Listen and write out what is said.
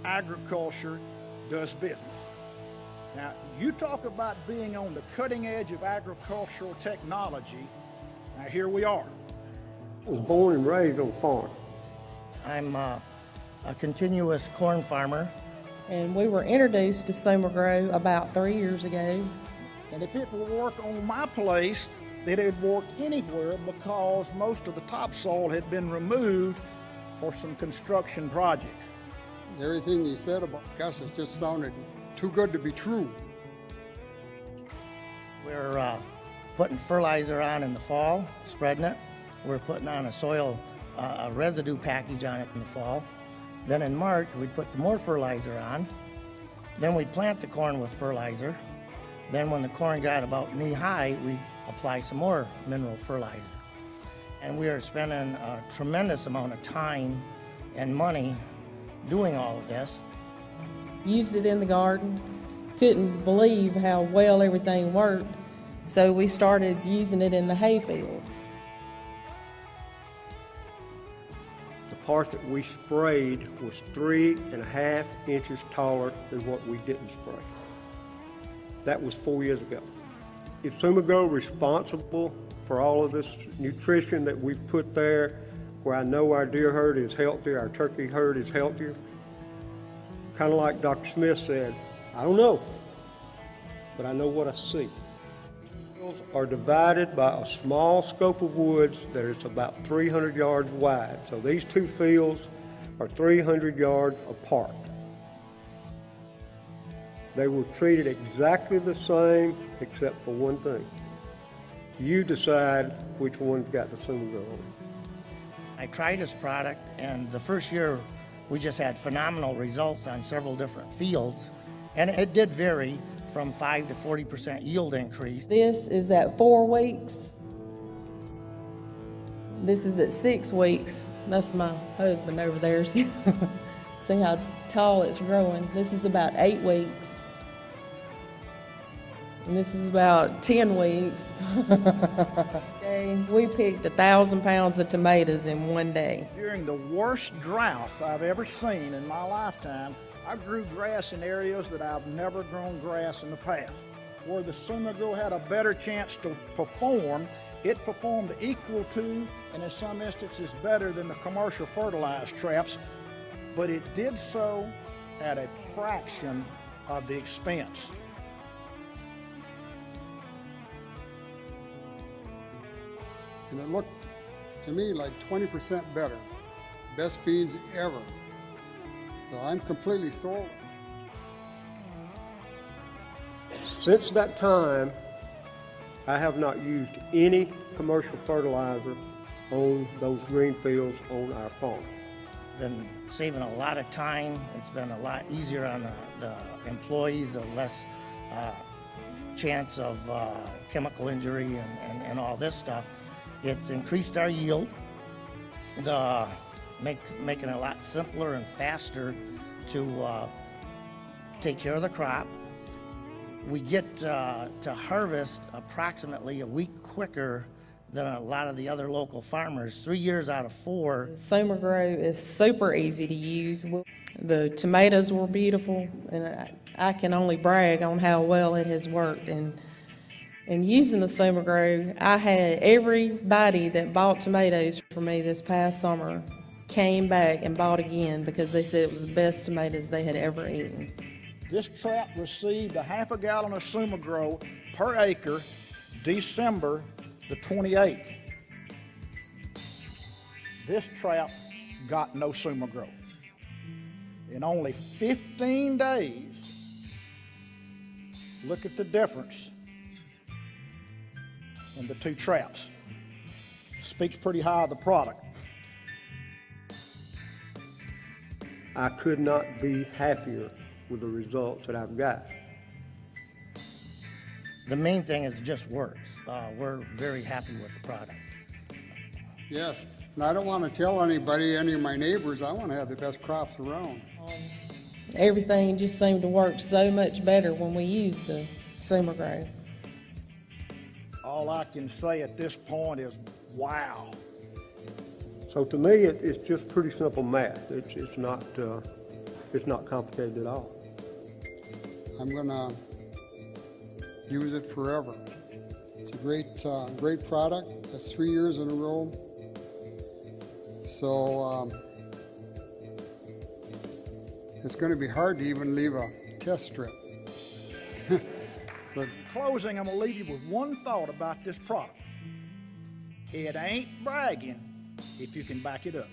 agriculture does business. Now, you talk about being on the cutting edge of agricultural technology. Now, here we are. I was born and raised on a farm. I'm a continuous corn farmer. And we were introduced to Sumagrow about 3 years ago. And if it will work on my place, then it would work anywhere because most of the topsoil had been removed for some construction projects. Everything you said about gosh, it just sounded too good to be true. We're putting fertilizer on in the fall, spreading it. We're putting on a residue package on it in the fall. Then in March, we'd put some more fertilizer on. Then we'd plant the corn with fertilizer. Then when the corn got about knee-high, we'd apply some more mineral fertilizer. And we are spending a tremendous amount of time and money doing all of this. Used it in the garden, couldn't believe how well everything worked, so we started using it in the hayfield. The part that we sprayed was 3.5 inches taller than what we didn't spray. That was 4 years ago. Is Sumagrow responsible for all of this nutrition that we've put there, where I know our deer herd is healthier, our turkey herd is healthier? Kind of like Dr. Smith said, I don't know, but I know what I see. Fields are divided by a small scope of woods that is about 300 yards wide. So these two fields are 300 yards apart. They were treated exactly the same except for one thing. You decide which one's got the Sumagrow on it. I tried this product, and the first year we just had phenomenal results on several different fields, and it did vary from 5 to 40% yield increase. This is at 4 weeks. This is at 6 weeks. That's my husband over there. See how tall it's growing. This is about 8 weeks. And this is about 10 weeks. Okay, we picked 1,000 pounds of tomatoes in one day. During the worst drought I've ever seen in my lifetime, I grew grass in areas that I've never grown grass in the past. Where the Sumagrow had a better chance to perform, it performed equal to, and in some instances better than, the commercial fertilized traps, but it did so at a fraction of the expense. And it looked to me like 20% better. Best beans ever. So I'm completely sold. Since that time, I have not used any commercial fertilizer on those green fields on our farm. Been saving a lot of time. It's been a lot easier on the employees, a less chance of chemical injury and all this stuff. It's increased our yield, making it a lot simpler and faster to take care of the crop. We get to harvest approximately a week quicker than a lot of the other local farmers, 3 years out of 4. Sumagrow is super easy to use. The tomatoes were beautiful, and I can only brag on how well it has worked. And using the Sumagrow, I had everybody that bought tomatoes from me this past summer came back and bought again because they said it was the best tomatoes they had ever eaten. This trap received 1/2 gallon of Sumagrow per acre December the 28th. This trap got no Sumagrow. In only 15 days, look at the difference in the two traps. Speaks pretty high of the product. I could not be happier with the results that I've got. The main thing is it just works. We're very happy with the product. Yes, and I don't want to tell anybody, any of my neighbors, I want to have the best crops around. Everything just seemed to work so much better when we used the Sumagrow. All I can say at this point is, wow. So to me, it's just pretty simple math. It's It's not complicated at all. I'm gonna use it forever. It's a great product. That's 3 years in a row. So it's going to be hard to even leave a test strip. But In closing, I'm gonna leave you with one thought about this product. It ain't bragging if you can back it up.